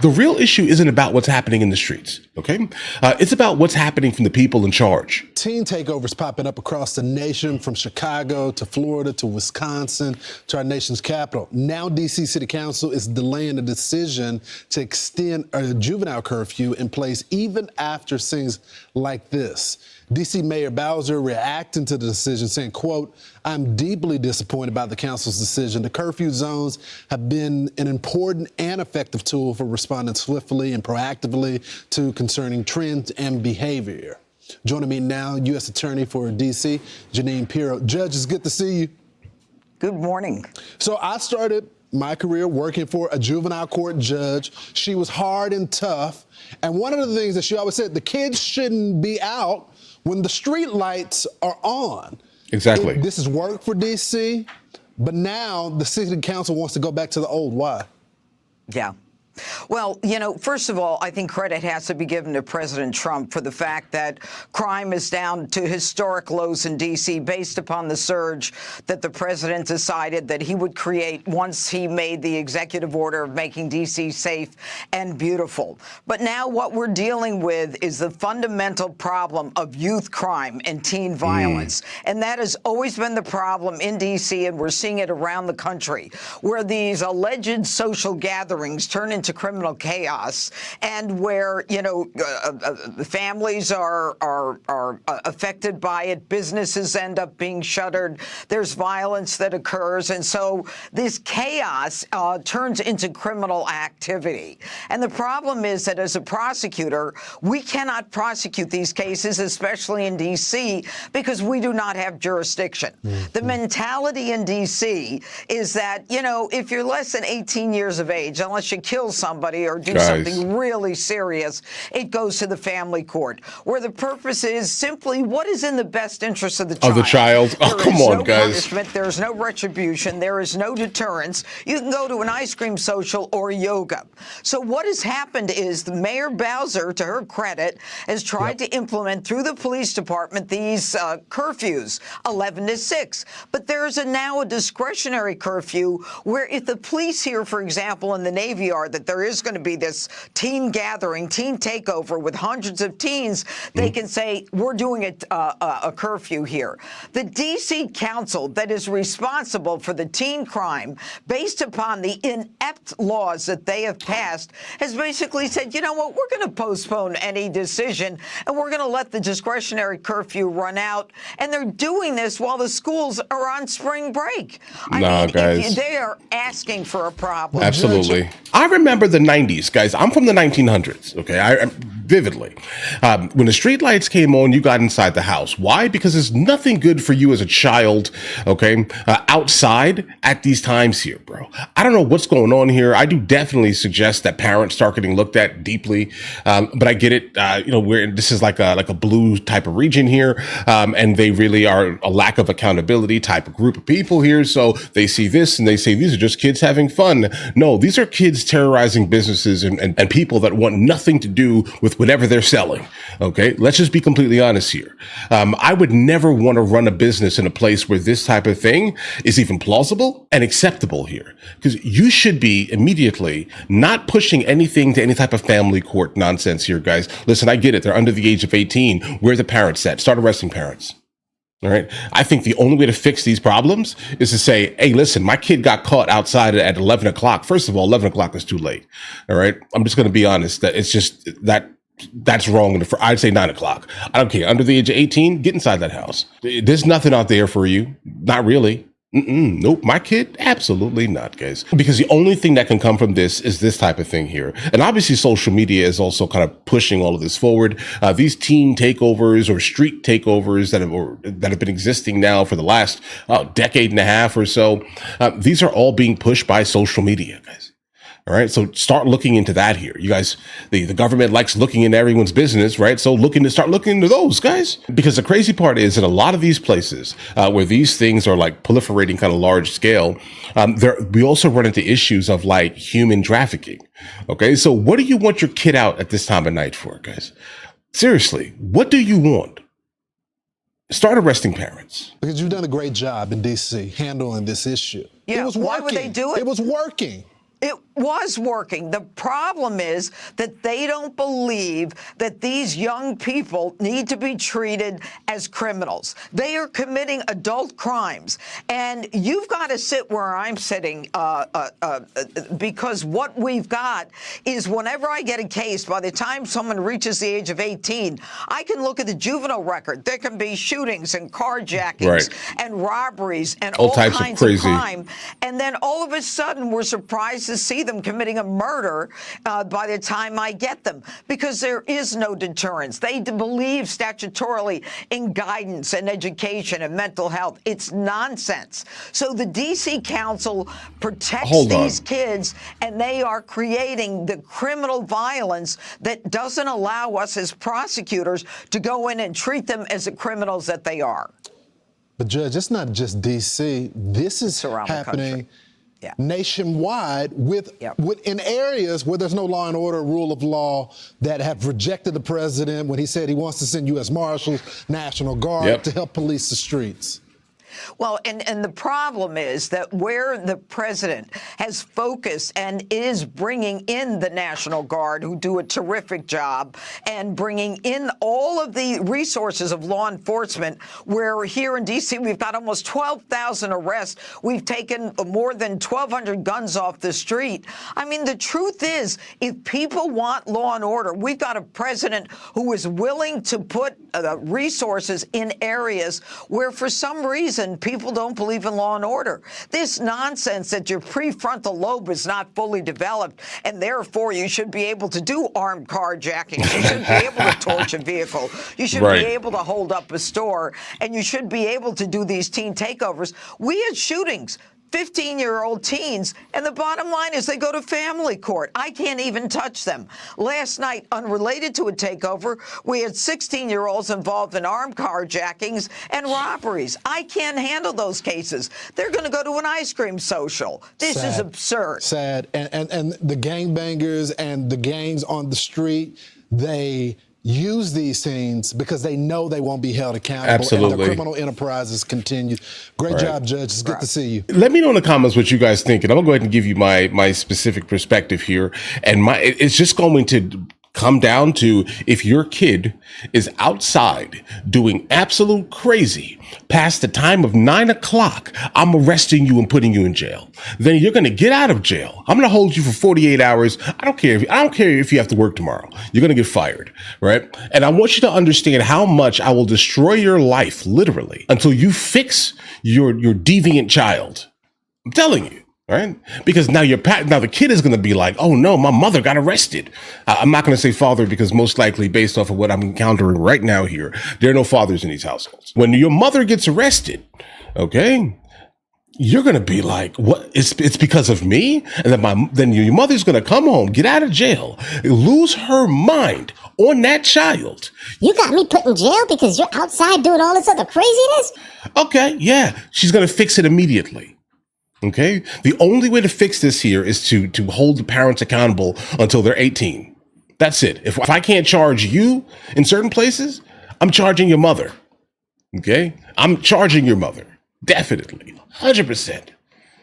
The real issue isn't about what's happening in the streets, okay? It's about what's happening from the people in charge. Teen takeovers popping up across the nation, from Chicago to Florida to Wisconsin to our nation's capital. Now D.C. City Council is delaying a decision to extend a juvenile curfew in place even after things like this. D.C. Mayor Bowser reacting to the decision, saying, quote, "I'm deeply disappointed about the council's decision. The curfew zones have been an important and effective tool for responding swiftly and proactively to concerning trends and behavior." Joining me now, U.S. Attorney for D.C., Jeanine. Judge, it's good to see you. Good morning. So I started my career working for a juvenile court judge. She was hard and tough. And one of the things that she always said, the kids shouldn't be out when the street lights are on. Exactly. This has worked for D.C., but now the city council wants to go back to the old. Why? Yeah. Well, you know, first of all, I think credit has to be given to President Trump for the fact that crime is down to historic lows in D.C. based upon the surge that the president decided that he would create once he made the executive order of making D.C. safe and beautiful. But now what we're dealing with is the fundamental problem of youth crime and teen violence. And that has always been the problem in D.C., and we're seeing it around the country, where these alleged social gatherings turn into criminal chaos, and where, you know, families are affected by it, businesses end up being shuttered, there's violence that occurs, and so this chaos turns into criminal activity. And the problem is that as a prosecutor, we cannot prosecute these cases, especially in D.C., because we do not have jurisdiction. The mentality in D.C. is that, you know, if you're less than 18 years of age, unless you kill somebody or do something really serious, it goes to the family court, where the purpose is simply what is in the best interest of the child. Oh, come on, guys. Punishment, there's no retribution, there is no deterrence. You can go to an ice cream social or yoga. So what has happened is the Mayor Bowser, to her credit, has tried to implement through the police department these curfews, 11 to 6. But there's now a discretionary curfew where if the police hear, for example, in the Navy Yard that there is going to be this teen gathering, teen takeover with hundreds of teens, they can say, we're doing a curfew here. The D.C. Council that is responsible for the teen crime, based upon the inept laws that they have passed, has basically said, you know what, we're going to postpone any decision, and we're going to let the discretionary curfew run out. And they're doing this while the schools are on spring break. I mean, guys, they are asking for a problem. Absolutely. I remember the 90s, guys. I'm from the 1900s, okay? I vividly. When the street lights came on, you got inside the house. Why? Because there's nothing good for you as a child, okay, outside at these times here, bro. I don't know what's going on here. I do definitely suggest that parents start getting looked at deeply, but I get it. You know, this is like a blue type of region here, and they really are a lack of accountability type of group of people here. So they see this and they say, these are just kids having fun. No, these are kids terrorizing businesses and people that want nothing to do with whatever they're selling. Okay, let's just be completely honest here. I would never want to run a business in a place where this type of thing is even plausible and acceptable here, because you should be immediately not pushing anything to any type of family court nonsense here, guys. Listen, I get it. They're under the age of 18. Where are the parents at? Start arresting parents. All right. I think the only way to fix these problems is to say, hey, listen, my kid got caught outside at 11 o'clock. First of all, 11 o'clock is too late. All right. I'm just going to be honest that it's just that's wrong. I'd say 9 o'clock. I don't care. Under the age of 18, get inside that house. There's nothing out there for you. Not really. Nope. My kid? Absolutely not, guys. Because the only thing that can come from this is this type of thing here. And obviously social media is also kind of pushing all of this forward. These teen takeovers or street takeovers that have been existing now for the last decade and a half or so, these are all being pushed by social media, guys. All right. So start looking into that here. You guys, the government likes looking into everyone's business, right? So start looking into those, guys. Because the crazy part is that a lot of these places where these things are like proliferating kind of large scale, we also run into issues of like human trafficking. Okay. So what do you want your kid out at this time of night for, guys? Seriously, what do you want? Start arresting parents. Because you've done a great job in D.C. handling this issue. Yeah, it was working. why would they do it? It was working. was working. The problem is that they don't believe that these young people need to be treated as criminals. They are committing adult crimes. And you've got to sit where I'm sitting because what we've got is whenever I get a case, by the time someone reaches the age of 18, I can look at the juvenile record. There can be shootings and carjackings and robberies and all kinds of crime. And then all of a sudden, we're surprised to see them committing a murder by the time I get them, because there is no deterrence. They believe statutorily in guidance and education and mental health. It's nonsense. So the D.C. Council protects these kids, and they are creating the criminal violence that doesn't allow us as prosecutors to go in and treat them as the criminals that they are. But Judge, it's not just D.C. This is happening nationwide in areas where there's no law and order, rule of law, that have rejected the president when he said he wants to send U.S. Marshals, National Guard to help police the streets. Well, and the problem is that where the president has focused and is bringing in the National Guard, who do a terrific job, and bringing in all of the resources of law enforcement, where here in D.C. we've got almost 12,000 arrests. We've taken more than 1,200 guns off the street. I mean, the truth is, if people want law and order, we've got a president who is willing to put resources in areas where, for some reason, people don't believe in law and order. This nonsense that your prefrontal lobe is not fully developed, and therefore you should be able to do armed carjacking. You should be able to torch a vehicle. You should be able to hold up a store, and you should be able to do these teen takeovers. We had shootings. 15-year-old teens, and the bottom line is they go to family court. I can't even touch them. Last night, unrelated to a takeover, we had 16-year-olds involved in armed carjackings and robberies. I can't handle those cases. They're going to go to an ice cream social. This is absurd. Sad. And the gangbangers and the gangs on the street, they use these scenes because they know they won't be held accountable. Absolutely. And their criminal enterprises continue. Great job, Judge. It's good to see you. Let me know in the comments what you guys think, and I'm going to go ahead and give you my specific perspective here. And it's just going to come down to, if your kid is outside doing absolute crazy past the time of 9 o'clock, I'm arresting you and putting you in jail. Then you're going to get out of jail. I'm going to hold you for 48 hours. I don't care if you have to work tomorrow. You're going to get fired, right? And I want you to understand how much I will destroy your life, literally, until you fix your deviant child. I'm telling you. Right? Because now the kid is going to be like, oh no, my mother got arrested. I'm not going to say father, because most likely, based off of what I'm encountering right now here, there are no fathers in these households. When your mother gets arrested, okay, you're going to be like, what? It's because of me? And then your mother's going to come home, get out of jail, lose her mind on that child. You got me put in jail because you're outside doing all this other craziness? Okay, yeah. She's going to fix it immediately. Okay, the only way to fix this here is to hold the parents accountable until they're 18. That's it. If I can't charge you in certain places, I'm charging your mother. Okay, I'm charging your mother. Definitely, 100%.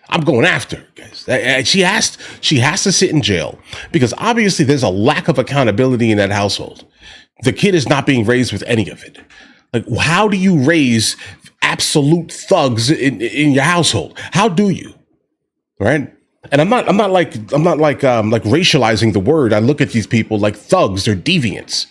I'm going after her, guys. She has to sit in jail, because obviously there's a lack of accountability in that household. The kid is not being raised with any of it. Like, how do you raise absolute thugs in your household? How do you? Right? And I'm not like racializing the word. I look at these people like thugs. They're deviants,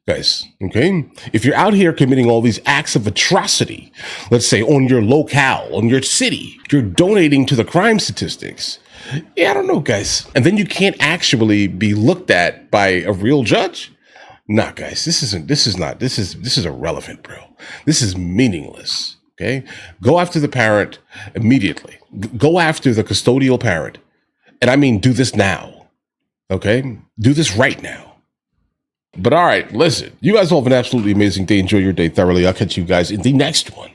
guys. Okay. If you're out here committing all these acts of atrocity, let's say on your locale, on your city, you're donating to the crime statistics. Yeah, I don't know, guys. And then you can't actually be looked at by a real judge. Nah, guys, this is irrelevant, bro. This is meaningless. Okay. Go after the parent immediately. Go after the custodial parent. And I mean, do this now. Okay. Do this right now. But all right, listen, you guys all have an absolutely amazing day. Enjoy your day thoroughly. I'll catch you guys in the next one.